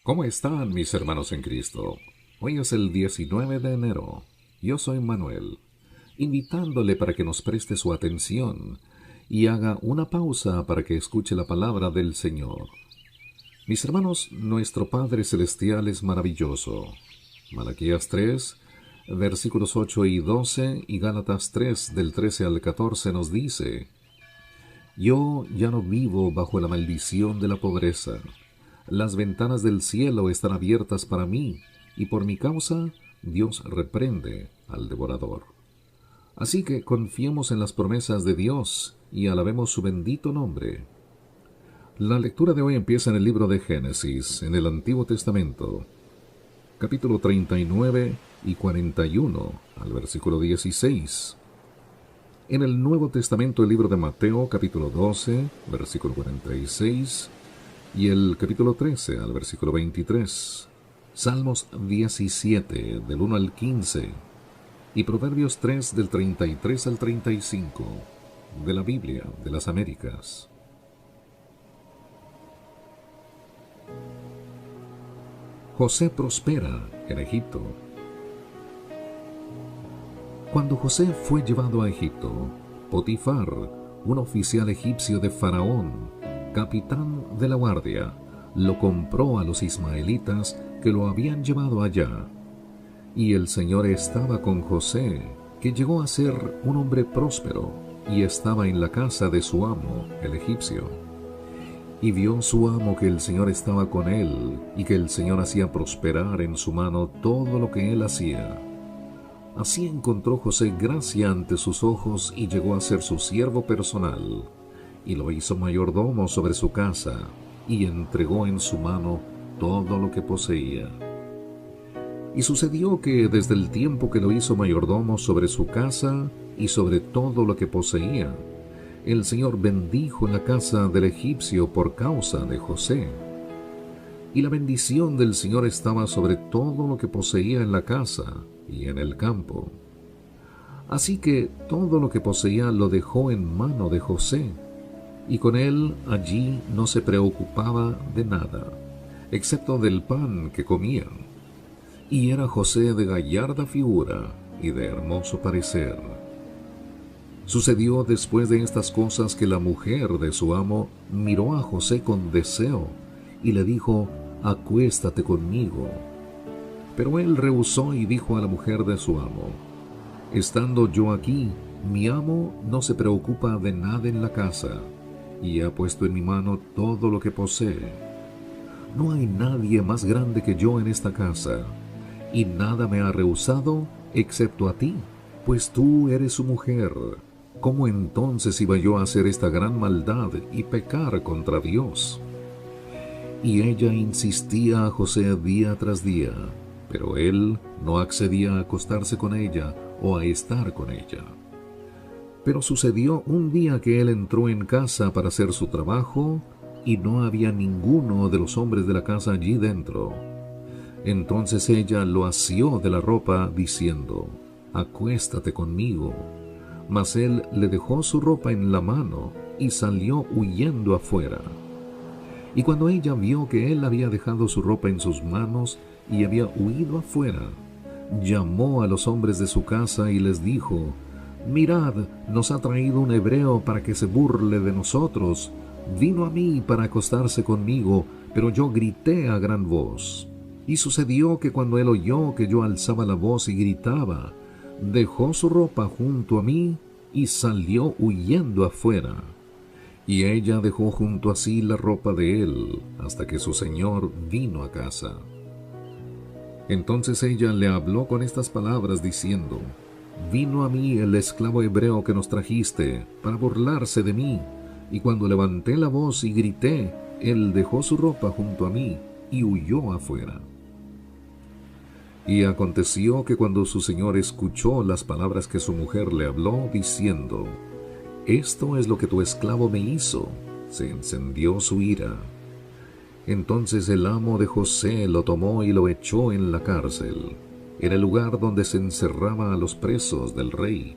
¿Cómo están mis hermanos en Cristo? Hoy es el 19 de enero. Yo soy Manuel, invitándole para que nos preste su atención y haga una pausa para que escuche la palabra del Señor. Mis hermanos, nuestro Padre Celestial es maravilloso. Malaquías 3, versículos 8 y 12 y Gálatas 3 del 13 al 14 nos dice: Yo ya no vivo bajo la maldición de la pobreza. Las ventanas del cielo están abiertas para mí, y por mi causa Dios reprende al devorador. Así que confiemos en las promesas de Dios y alabemos su bendito nombre. La lectura de hoy empieza en el libro de Génesis, en el Antiguo Testamento, capítulo 39 y 41, al versículo 16. En el Nuevo Testamento, el libro de Mateo, capítulo 12, versículo 46, y el capítulo 13 al versículo 23, Salmos 17 del 1 al 15 y Proverbios 3 del 33 al 35 de la Biblia de las Américas. José prospera en Egipto. Cuando José fue llevado a Egipto, Potifar, un oficial egipcio de Faraón, capitán de la guardia, lo compró a los ismaelitas que lo habían llevado allá. Y el Señor estaba con José, que llegó a ser un hombre próspero, y estaba en la casa de su amo, el egipcio. Y vio su amo que el Señor estaba con él, y que el Señor hacía prosperar en su mano todo lo que él hacía. Así encontró José gracia ante sus ojos y llegó a ser su siervo personal, y lo hizo mayordomo sobre su casa, y entregó en su mano todo lo que poseía. Y sucedió que desde el tiempo que lo hizo mayordomo sobre su casa y sobre todo lo que poseía, el Señor bendijo la casa del egipcio por causa de José. Y la bendición del Señor estaba sobre todo lo que poseía en la casa y en el campo. Así que todo lo que poseía lo dejó en mano de José, y con él allí no se preocupaba de nada, excepto del pan que comían. Y era José de gallarda figura y de hermoso parecer. Sucedió después de estas cosas que la mujer de su amo miró a José con deseo y le dijo: «Acuéstate conmigo». Pero él rehusó y dijo a la mujer de su amo: «Estando yo aquí, mi amo no se preocupa de nada en la casa, y ha puesto en mi mano todo lo que posee. No hay nadie más grande que yo en esta casa, y nada me ha rehusado excepto a ti, pues tú eres su mujer. ¿Cómo entonces iba yo a hacer esta gran maldad y pecar contra Dios?». Y ella insistía a José día tras día, pero él no accedía a acostarse con ella o a estar con ella. Pero sucedió un día que él entró en casa para hacer su trabajo, y no había ninguno de los hombres de la casa allí dentro. Entonces ella lo asió de la ropa, diciendo: «Acuéstate conmigo». Mas él le dejó su ropa en la mano y salió huyendo afuera. Y cuando ella vio que él había dejado su ropa en sus manos y había huido afuera, llamó a los hombres de su casa y les dijo: «Mirad, nos ha traído un hebreo para que se burle de nosotros. Vino a mí para acostarse conmigo, pero yo grité a gran voz». Y sucedió que cuando él oyó que yo alzaba la voz y gritaba, dejó su ropa junto a mí y salió huyendo afuera. Y ella dejó junto a sí la ropa de él hasta que su señor vino a casa. Entonces ella le habló con estas palabras diciendo: «Vino a mí el esclavo hebreo que nos trajiste para burlarse de mí, y cuando levanté la voz y grité, él dejó su ropa junto a mí y huyó afuera». Y aconteció que cuando su señor escuchó las palabras que su mujer le habló, diciendo: «Esto es lo que tu esclavo me hizo», se encendió su ira. Entonces el amo de José lo tomó y lo echó en la cárcel, en el lugar donde se encerraba a los presos del rey,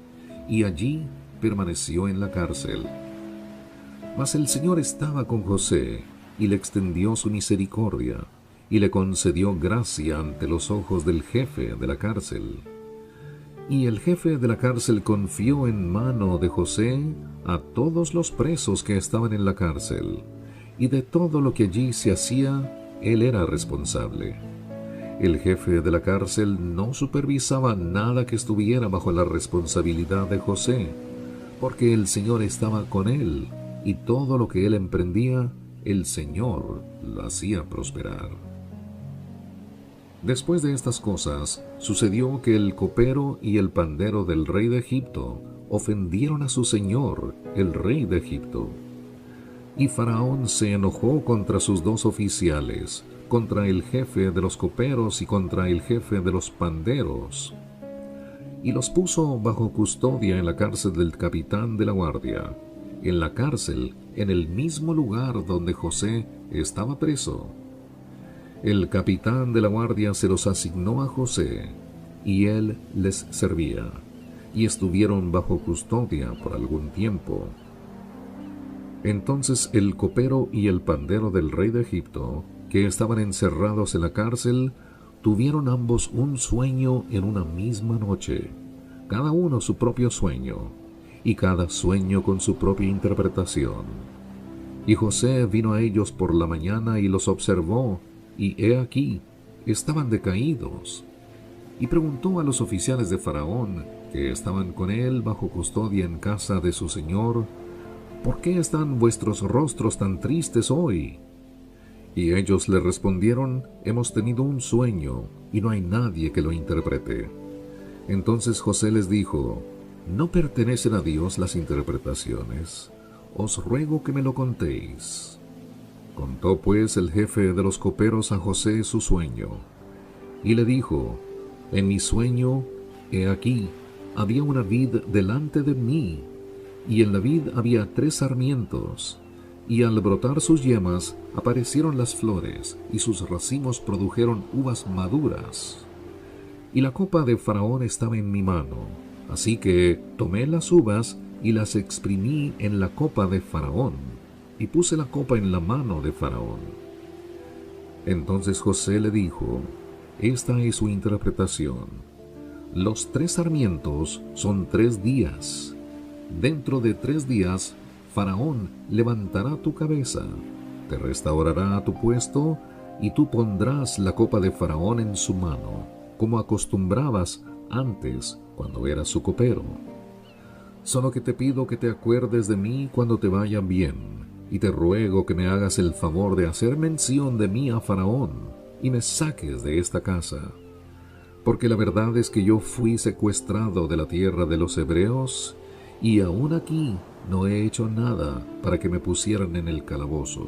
y allí permaneció en la cárcel. Mas el Señor estaba con José, y le extendió su misericordia, y le concedió gracia ante los ojos del jefe de la cárcel. Y el jefe de la cárcel confió en mano de José a todos los presos que estaban en la cárcel, y de todo lo que allí se hacía, él era responsable. El jefe de la cárcel no supervisaba nada que estuviera bajo la responsabilidad de José, porque el Señor estaba con él, y todo lo que él emprendía, el Señor lo hacía prosperar. Después de estas cosas, sucedió que el copero y el pandero del rey de Egipto ofendieron a su señor, el rey de Egipto. Y Faraón se enojó contra sus dos oficiales, contra el jefe de los coperos y contra el jefe de los panderos, y los puso bajo custodia en la cárcel del capitán de la guardia, en la cárcel, en el mismo lugar donde José estaba preso. El capitán de la guardia se los asignó a José, y él les servía, y estuvieron bajo custodia por algún tiempo. Entonces el copero y el pandero del rey de Egipto, que estaban encerrados en la cárcel, tuvieron ambos un sueño en una misma noche, cada uno su propio sueño, y cada sueño con su propia interpretación. Y José vino a ellos por la mañana y los observó, y he aquí, estaban decaídos. Y preguntó a los oficiales de Faraón, que estaban con él bajo custodia en casa de su señor, ¿por qué están vuestros rostros tan tristes hoy? Y ellos le respondieron, hemos tenido un sueño, y no hay nadie que lo interprete. Entonces José les dijo, ¿no pertenecen a Dios las interpretaciones? Os ruego que me lo contéis. Contó pues el jefe de los coperos a José su sueño, y le dijo, en mi sueño, he aquí, había una vid delante de mí, y en la vid había 3 sarmientos, y al brotar sus yemas aparecieron las flores, y sus racimos produjeron uvas maduras. Y la copa de Faraón estaba en mi mano, así que tomé las uvas y las exprimí en la copa de Faraón, y puse la copa en la mano de Faraón. Entonces José le dijo, esta es su interpretación. Los 3 sarmientos son 3 días. Dentro de 3 días, Faraón levantará tu cabeza, te restaurará a tu puesto, y tú pondrás la copa de Faraón en su mano, como acostumbrabas antes cuando eras su copero. Solo que te pido que te acuerdes de mí cuando te vaya bien, y te ruego que me hagas el favor de hacer mención de mí a Faraón, y me saques de esta casa. Porque la verdad es que yo fui secuestrado de la tierra de los hebreos, y aún aquí no he hecho nada para que me pusieran en el calabozo.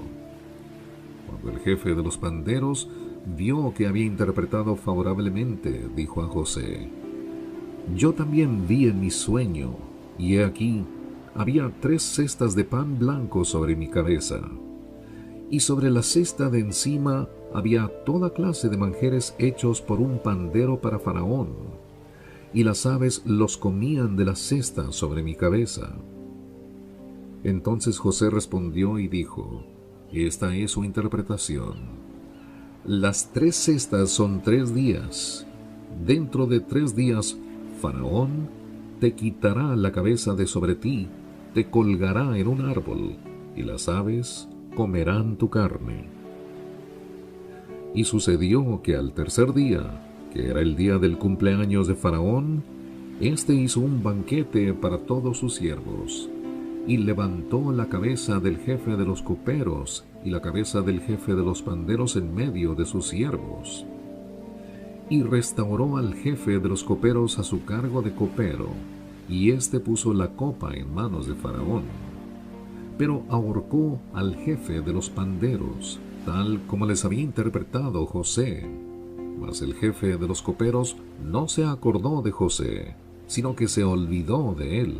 Cuando el jefe de los panderos vio que había interpretado favorablemente, dijo a José, yo también vi en mi sueño, y he aquí, había 3 cestas de pan blanco sobre mi cabeza, y sobre la cesta de encima había toda clase de manjares hechos por un pandero para Faraón, y las aves los comían de la cesta sobre mi cabeza. Entonces José respondió y dijo, esta es su interpretación. Las 3 cestas son 3 días. Dentro de 3 días, Faraón te quitará la cabeza de sobre ti, te colgará en un árbol, y las aves comerán tu carne. Y sucedió que al 3er día, que era el día del cumpleaños de Faraón, éste hizo un banquete para todos sus siervos, y levantó la cabeza del jefe de los coperos y la cabeza del jefe de los panderos en medio de sus siervos. Y restauró al jefe de los coperos a su cargo de copero, y éste puso la copa en manos de Faraón. Pero ahorcó al jefe de los panderos, tal como les había interpretado José. Mas el jefe de los coperos no se acordó de José, sino que se olvidó de él.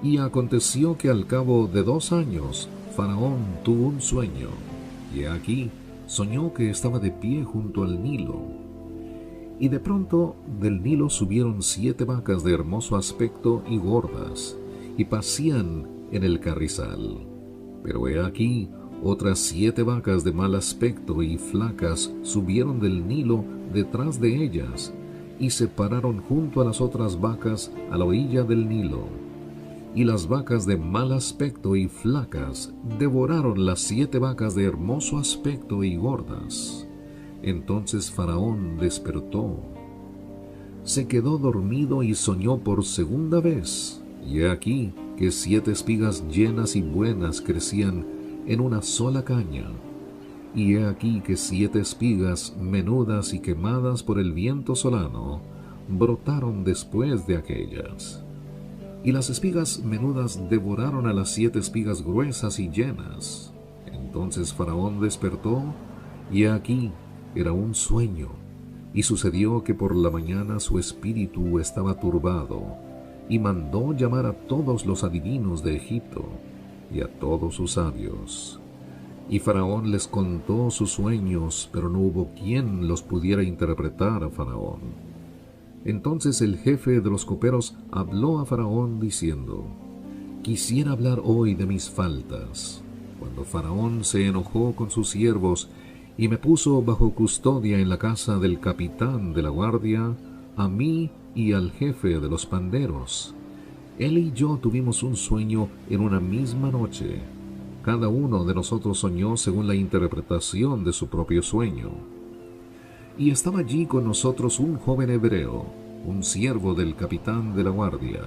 Y aconteció que al cabo de 2 años, Faraón tuvo un sueño, y aquí soñó que estaba de pie junto al Nilo. Y de pronto del Nilo subieron 7 vacas de hermoso aspecto y gordas, y pacían en el carrizal. Pero he aquí, Otras 7 vacas de mal aspecto y flacas subieron del Nilo detrás de ellas, y se pararon junto a las otras vacas a la orilla del Nilo. Y las vacas de mal aspecto y flacas devoraron las 7 vacas de hermoso aspecto y gordas. Entonces Faraón despertó. Se quedó dormido y soñó por segunda vez. Y he aquí que 7 espigas llenas y buenas crecían en una sola caña. Y he aquí que 7 espigas menudas y quemadas por el viento solano brotaron después de aquellas. Y las espigas menudas devoraron a las 7 espigas gruesas y llenas. Entonces Faraón despertó, y he aquí era un sueño. Y sucedió que por la mañana su espíritu estaba turbado, y mandó llamar a todos los adivinos de Egipto, y a todos sus sabios. Y Faraón les contó sus sueños, pero no hubo quien los pudiera interpretar a Faraón. Entonces el jefe de los coperos habló a Faraón diciendo: quisiera hablar hoy de mis faltas. Cuando Faraón se enojó con sus siervos y me puso bajo custodia en la casa del capitán de la guardia, a mí y al jefe de los panderos. Él y yo tuvimos un sueño en una misma noche. Cada uno de nosotros soñó según la interpretación de su propio sueño. Y estaba allí con nosotros un joven hebreo, un siervo del capitán de la guardia,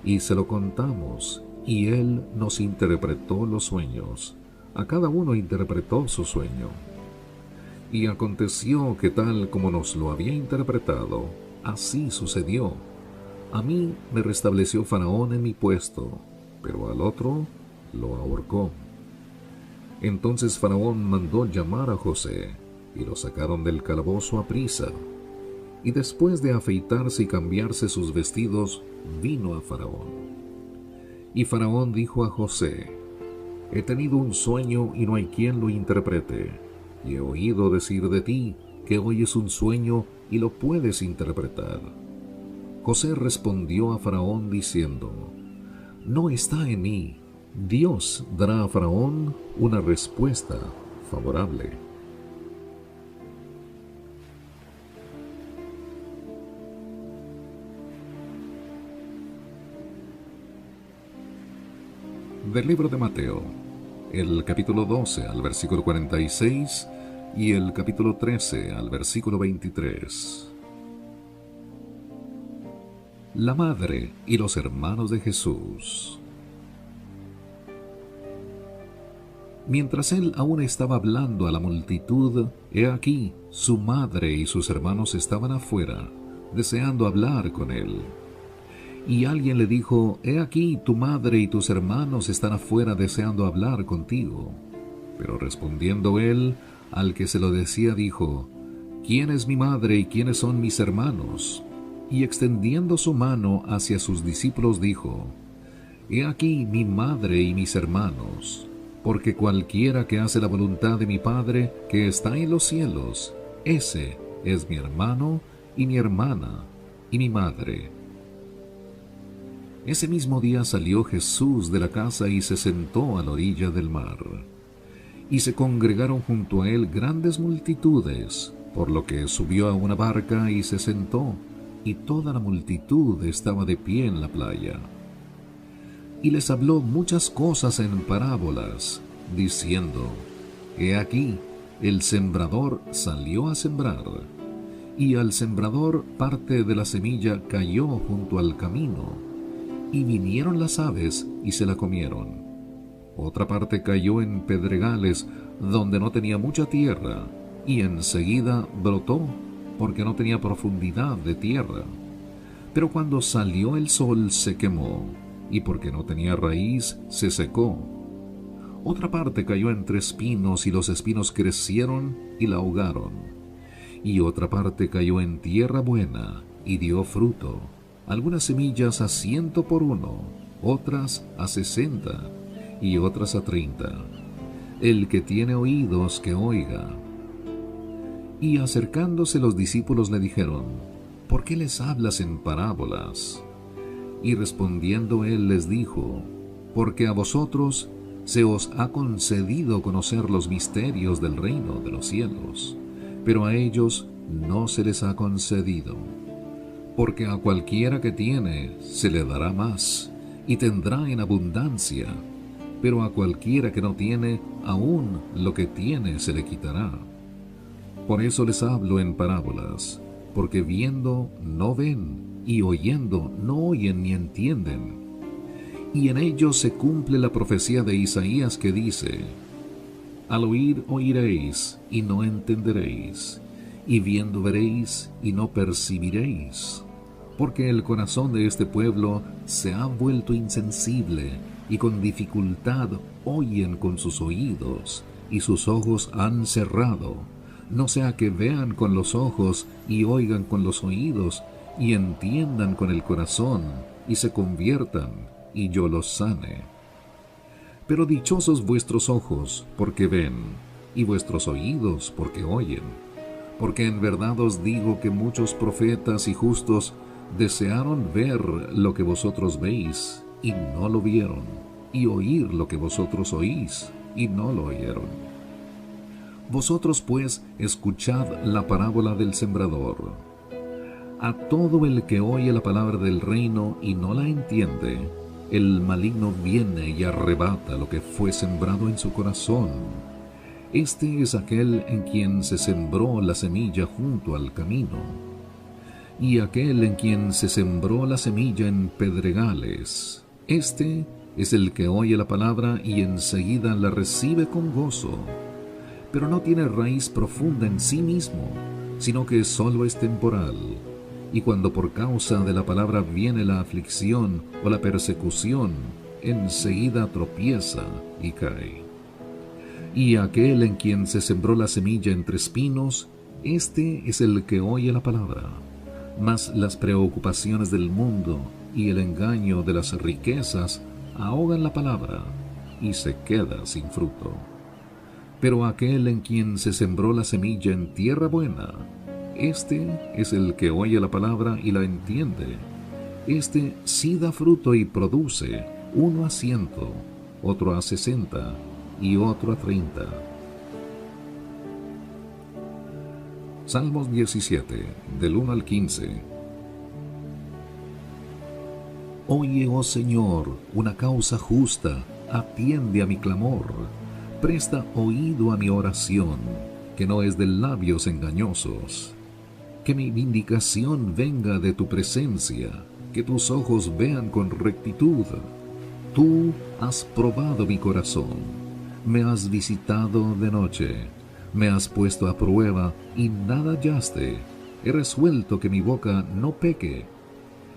y se lo contamos, y él nos interpretó los sueños. A cada uno interpretó su sueño. Y aconteció que tal como nos lo había interpretado, así sucedió. A mí me restableció Faraón en mi puesto, pero al otro lo ahorcó. Entonces Faraón mandó llamar a José, y lo sacaron del calabozo a prisa. Y después de afeitarse y cambiarse sus vestidos, vino a Faraón. Y Faraón dijo a José: he tenido un sueño y no hay quien lo interprete, y he oído decir de ti que hoy es un sueño y lo puedes interpretar. José respondió a Faraón diciendo: no está en mí. Dios dará a Faraón una respuesta favorable. Del libro de Mateo, el capítulo 12 al versículo 46 y el capítulo 13 al versículo 23. La madre y los hermanos de Jesús. Mientras él aún estaba hablando a la multitud, he aquí, su madre y sus hermanos estaban afuera, deseando hablar con él. Y alguien le dijo: he aquí, tu madre y tus hermanos están afuera deseando hablar contigo. Pero respondiendo él, al que se lo decía dijo: ¿quién es mi madre y quiénes son mis hermanos? Y extendiendo su mano hacia sus discípulos dijo: he aquí mi madre y mis hermanos. Porque cualquiera que hace la voluntad de mi Padre que está en los cielos, ese es mi hermano y mi hermana y mi madre. Ese mismo día salió Jesús de la casa y se sentó a la orilla del mar. Y se congregaron junto a él grandes multitudes, por lo que subió a una barca y se sentó, y toda la multitud estaba de pie en la playa. Y les habló muchas cosas en parábolas, diciendo: he aquí, el sembrador salió a sembrar, y al sembrador parte de la semilla cayó junto al camino, y vinieron las aves y se la comieron. Otra parte cayó en pedregales, donde no tenía mucha tierra, y enseguida brotó, porque no tenía profundidad de tierra. Pero cuando salió el sol se quemó, y porque no tenía raíz, se secó. Otra parte cayó entre espinos, y los espinos crecieron y la ahogaron. Y otra parte cayó en tierra buena, y dio fruto, algunas semillas a 100 por 1, otras a 60, y otras a 30. El que tiene oídos, que oiga. Y acercándose los discípulos le dijeron: ¿por qué les hablas en parábolas? Y respondiendo él les dijo: porque a vosotros se os ha concedido conocer los misterios del reino de los cielos, pero a ellos no se les ha concedido. Porque a cualquiera que tiene se le dará más, y tendrá en abundancia, pero a cualquiera que no tiene, aún lo que tiene se le quitará. Por eso les hablo en parábolas, porque viendo no ven, y oyendo no oyen ni entienden. Y en ellos se cumple la profecía de Isaías que dice: al oír oiréis, y no entenderéis, y viendo veréis, y no percibiréis. Porque el corazón de este pueblo se ha vuelto insensible, y con dificultad oyen con sus oídos, y sus ojos han cerrado, no sea que vean con los ojos, y oigan con los oídos, y entiendan con el corazón, y se conviertan, y yo los sane. Pero dichosos vuestros ojos, porque ven, y vuestros oídos, porque oyen. Porque en verdad os digo que muchos profetas y justos desearon ver lo que vosotros veis, y no lo vieron, y oír lo que vosotros oís, y no lo oyeron. Vosotros pues escuchad la parábola del sembrador. A todo el que oye la palabra del reino y no la entiende, el maligno viene y arrebata lo que fue sembrado en su corazón. Este es aquel en quien se sembró la semilla junto al camino. Y aquel en quien se sembró la semilla en pedregales, este es el que oye la palabra y enseguida la recibe con gozo, pero no tiene raíz profunda en sí mismo, sino que solo es temporal. Y cuando por causa de la palabra viene la aflicción o la persecución, enseguida tropieza y cae. Y aquel en quien se sembró la semilla entre espinos, este es el que oye la palabra, mas las preocupaciones del mundo y el engaño de las riquezas ahogan la palabra, y se queda sin fruto. Pero aquel en quien se sembró la semilla en tierra buena, este es el que oye la palabra y la entiende. Este sí da fruto y produce, uno a 100, otro a 60 y otro a 30. Salmos 17, del 1 al 15. Oye, oh Señor, una causa justa, atiende a mi clamor. Presta oído a mi oración, que no es de labios engañosos. Que mi vindicación venga de tu presencia, que tus ojos vean con rectitud. Tú has probado mi corazón, me has visitado de noche, me has puesto a prueba y nada hallaste. He resuelto que mi boca no peque.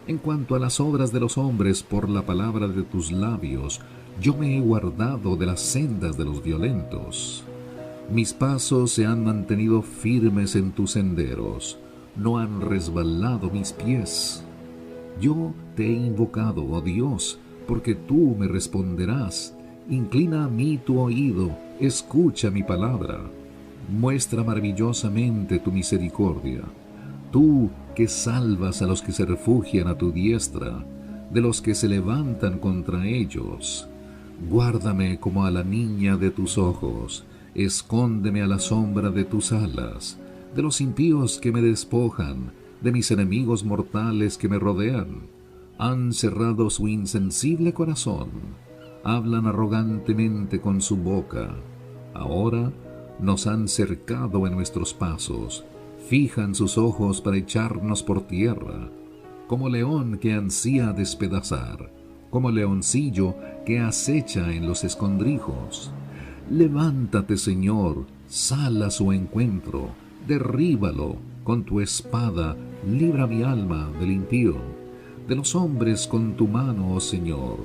En cuanto a las obras de los hombres, por la palabra de tus labios, yo me he guardado de las sendas de los violentos. Mis pasos se han mantenido firmes en tus senderos, no han resbalado mis pies. Yo te he invocado, oh Dios, porque tú me responderás. Inclina a mí tu oído, escucha mi palabra. Muestra maravillosamente tu misericordia. Tú que salvas a los que se refugian a tu diestra, de los que se levantan contra ellos. Guárdame como a la niña de tus ojos, escóndeme a la sombra de tus alas, de los impíos que me despojan, de mis enemigos mortales que me rodean. Han cerrado su insensible corazón, hablan arrogantemente con su boca. Ahora nos han cercado en nuestros pasos, fijan sus ojos para echarnos por tierra, como león que ansía despedazar, como leoncillo que acecha en los escondrijos. Levántate, Señor, sal a su encuentro, derríbalo con tu espada, libra mi alma del impío, de los hombres con tu mano, oh Señor,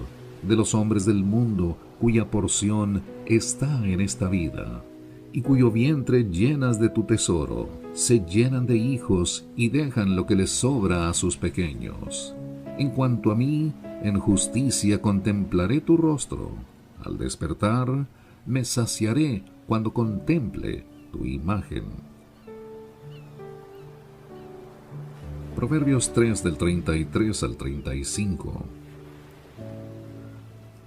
de los hombres del mundo cuya porción está en esta vida, y cuyo vientre llenas de tu tesoro, se llenan de hijos y dejan lo que les sobra a sus pequeños. En cuanto a mí, en justicia contemplaré tu rostro. Al despertar, me saciaré cuando contemple tu imagen. Proverbios 3 del 33 al 35.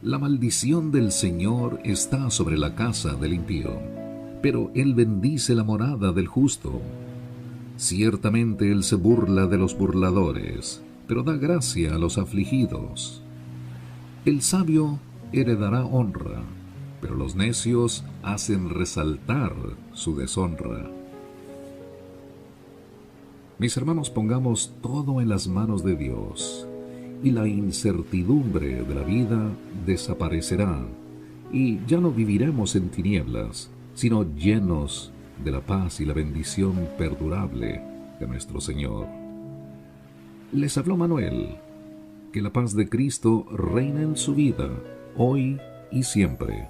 La maldición del Señor está sobre la casa del impío, pero Él bendice la morada del justo. Ciertamente Él se burla de los burladores, pero da gracia a los afligidos. El sabio heredará honra, pero los necios hacen resaltar su deshonra. Mis hermanos, pongamos todo en las manos de Dios, y la incertidumbre de la vida desaparecerá, y ya no viviremos en tinieblas, sino llenos de la paz y la bendición perdurable de nuestro Señor. Les habló Manuel. Que la paz de Cristo reine en su vida, hoy y siempre.